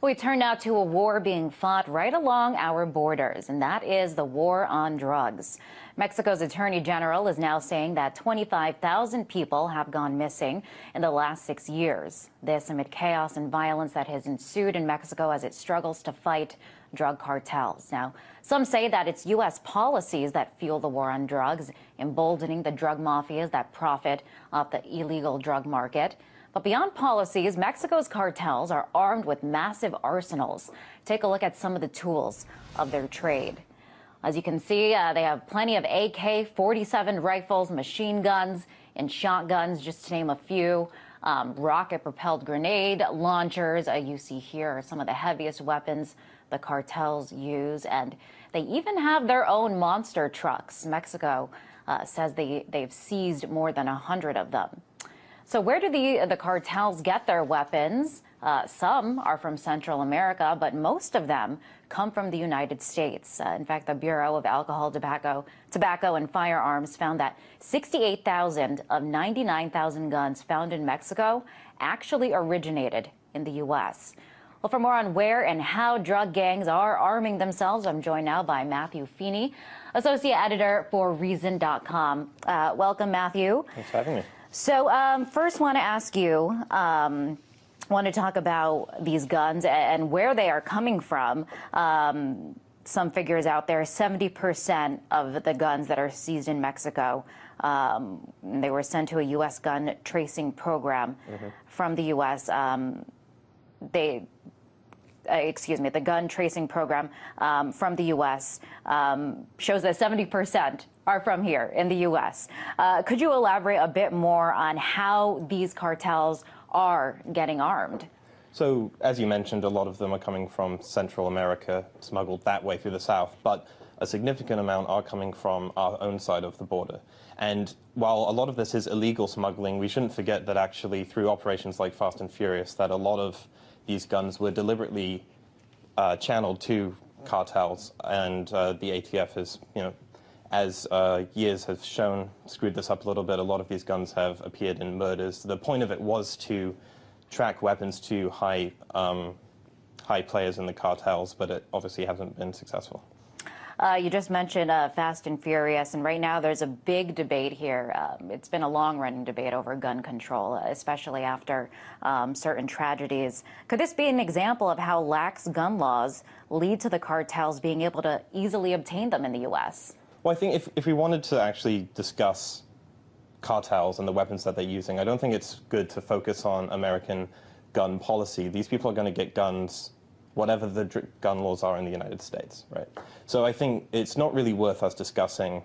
We turn now to a war being fought right along our borders, and that is the war on drugs. Mexico's Attorney General is now saying that 25,000 people have gone missing in the last 6 years. This amid chaos and violence that has ensued in Mexico as it struggles to fight drug cartels. Now, some say that it's U.S. policies that fuel the war on drugs, emboldening the drug mafias that profit off the illegal drug market. But beyond policies, Mexico's cartels are armed with massive arsenals. Take a look at some of the tools of their trade. As you can see, they have plenty of AK-47 rifles, machine guns, and shotguns, just to name a few. Rocket-propelled grenade launchers, you see here, are some of the heaviest weapons the cartels use. And they even have their own monster trucks. Mexico says they've seized more than 100 of them. So where do the cartels get their weapons? Some are from Central America, but most of them come from the United States. In fact, the Bureau of Alcohol, Tobacco and Firearms found that 68,000 of 99,000 guns found in Mexico actually originated in the U.S. Well, for more on where and how drug gangs are arming themselves, I'm joined now by Matthew Feeney, Associate Editor for Reason.com. Welcome, Matthew. Thanks for having me. So first want to ask you, want to talk about these guns and where they are coming from. Some figures out there, 70% of the guns that are seized in Mexico, they were sent to a U.S. gun tracing program from the U.S. The gun tracing program from the U.S. Shows that 70% are from here in the U.S. Could you elaborate a bit more on how these cartels are getting armed? So, as you mentioned, a lot of them are coming from Central America, smuggled that way through the south, but a significant amount are coming from our own side of the border. And while a lot of this is illegal smuggling, we shouldn't forget that actually through operations like Fast and Furious, that a lot of these guns were deliberately channeled to cartels, and the ATF has, as years have shown, screwed this up a little bit. A lot of these guns have appeared in murders. The point of it was to track weapons to high players in the cartels, but it obviously hasn't been successful. You just mentioned Fast and Furious, and right now there's a big debate here. It's been a long-running debate over gun control, especially after certain tragedies. Could this be an example of how lax gun laws lead to the cartels being able to easily obtain them in the U.S.? Well, I think if we wanted to actually discuss cartels and the weapons that they're using, I don't think it's good to focus on American gun policy. These people are going to get guns whatever the gun laws are in the United States, right? So I think it's not really worth us discussing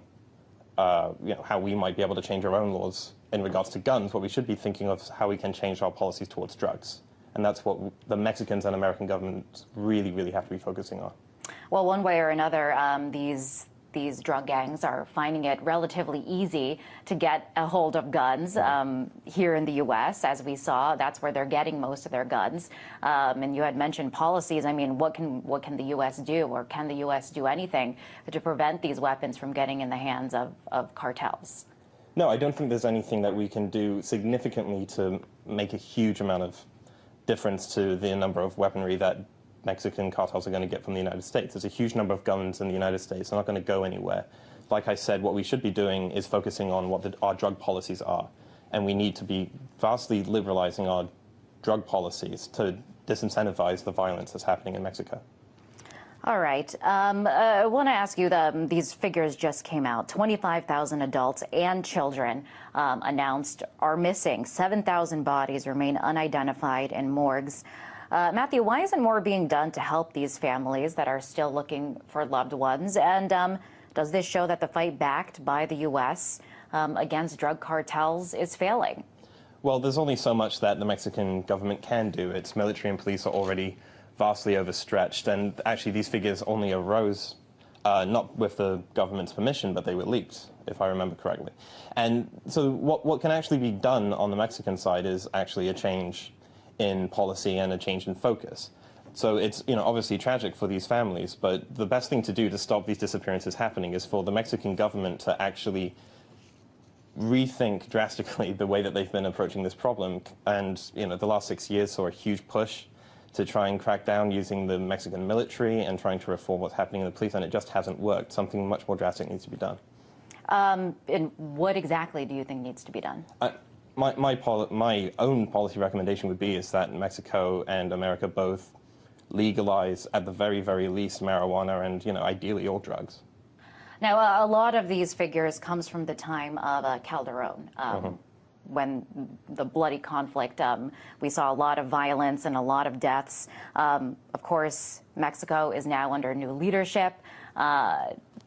how we might be able to change our own laws in regards to guns. What we should be thinking of is how we can change our policies towards drugs. And that's what the Mexicans and American governments really, really have to be focusing on. Well, one way or another, these drug gangs are finding it relatively easy to get a hold of guns here in the U.S. As we saw, that's where they're getting most of their guns. And you had mentioned policies. I mean, what can the U.S. do, or can the U.S. do anything to prevent these weapons from getting in the hands of cartels? No, I don't think there's anything that we can do significantly to make a huge amount of difference to the number of weaponry that Mexican cartels are going to get from the United States. There's a huge number of guns in the United States. They're not going to go anywhere. Like I said, what we should be doing is focusing on what our drug policies are. And we need to be vastly liberalizing our drug policies to disincentivize the violence that's happening in Mexico. All right. I want to ask you, these figures just came out. 25,000 adults and children announced are missing. 7,000 bodies remain unidentified in morgues. Matthew, why isn't more being done to help these families that are still looking for loved ones? And does this show that the fight backed by the U.S. Against drug cartels is failing? Well, there's only so much that the Mexican government can do. Its military and police are already vastly overstretched. And actually, these figures only arose not with the government's permission, but they were leaked, if I remember correctly. And so what can actually be done on the Mexican side is actually a change in policy and a change in focus. So it's obviously tragic for these families, but the best thing to do to stop these disappearances happening is for the Mexican government to actually rethink drastically the way that they've been approaching this problem. And the last 6 years saw a huge push to try and crack down using the Mexican military and trying to reform what's happening in the police, and it just hasn't worked. Something much more drastic needs to be done. And what exactly do you think needs to be done? My own policy recommendation would be is that Mexico and America both legalize, at the very, very least, marijuana and, ideally all drugs. Now, a lot of these figures comes from the time of Calderon. When the bloody conflict, we saw a lot of violence and a lot of deaths. Of course, Mexico is now under new leadership.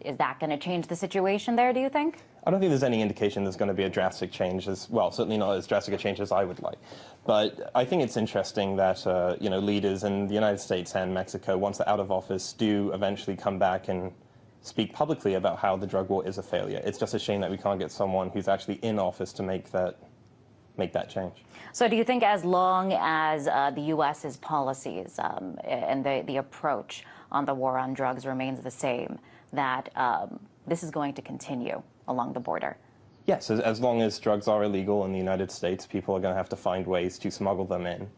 Is that going to change the situation there, do you think? I don't think there's any indication there's going to be a drastic change, certainly not as drastic a change as I would like. But I think it's interesting that, leaders in the United States and Mexico, once they're out of office, do eventually come back and speak publicly about how the drug war is a failure. It's just a shame that we can't get someone who's actually in office to make that change. So do you think as long as the U.S.'s policies and the approach on the war on drugs remains the same, that this is going to continue along the border? Yes, as long as drugs are illegal in the United States, people are going to have to find ways to smuggle them in.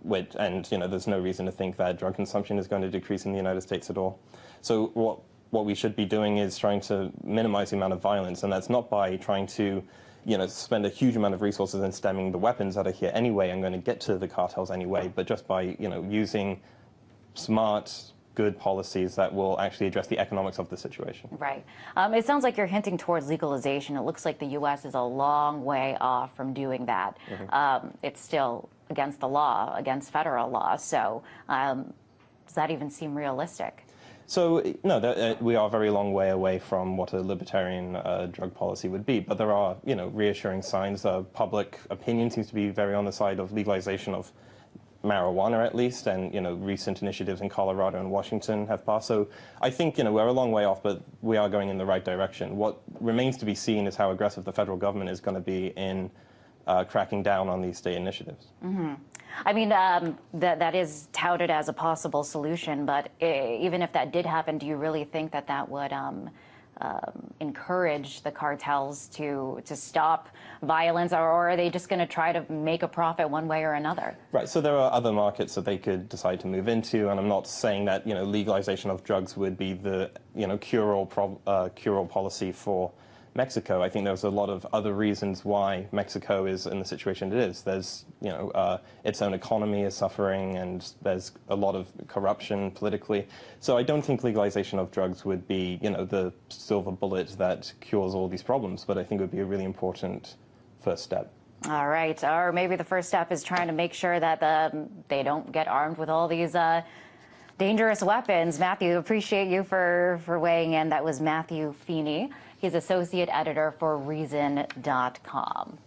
There's no reason to think that drug consumption is going to decrease in the United States at all. So what we should be doing is trying to minimize the amount of violence, and that's not by trying to spend a huge amount of resources in stemming the weapons that are here anyway and going to get to the cartels anyway, but just by, using smart, good policies that will actually address the economics of the situation. Right. It sounds like you're hinting towards legalization. It looks like the U.S. is a long way off from doing that. It's still against the law, against federal law. So does that even seem realistic? So, no, we are a very long way away from what a libertarian drug policy would be. But there are, reassuring signs. Public opinion seems to be very on the side of legalization of marijuana, at least, and, recent initiatives in Colorado and Washington have passed. So I think, we're a long way off, but we are going in the right direction. What remains to be seen is how aggressive the federal government is going to be in cracking down on these state initiatives. I mean, that is touted as a possible solution, but even if that did happen, do you really think that that would encourage the cartels to stop violence, or are they just going to try to make a profit one way or another? Right. So there are other markets that they could decide to move into, and I'm not saying that legalization of drugs would be the cure-all policy for Mexico. I think there's a lot of other reasons why Mexico is in the situation it is. There's, its own economy is suffering, and there's a lot of corruption politically. So I don't think legalization of drugs would be, the silver bullet that cures all these problems, but I think it would be a really important first step. All right. Or maybe the first step is trying to make sure that they don't get armed with all these dangerous weapons. Matthew, appreciate you for weighing in. That was Matthew Feeney. He's associate editor for Reason.com.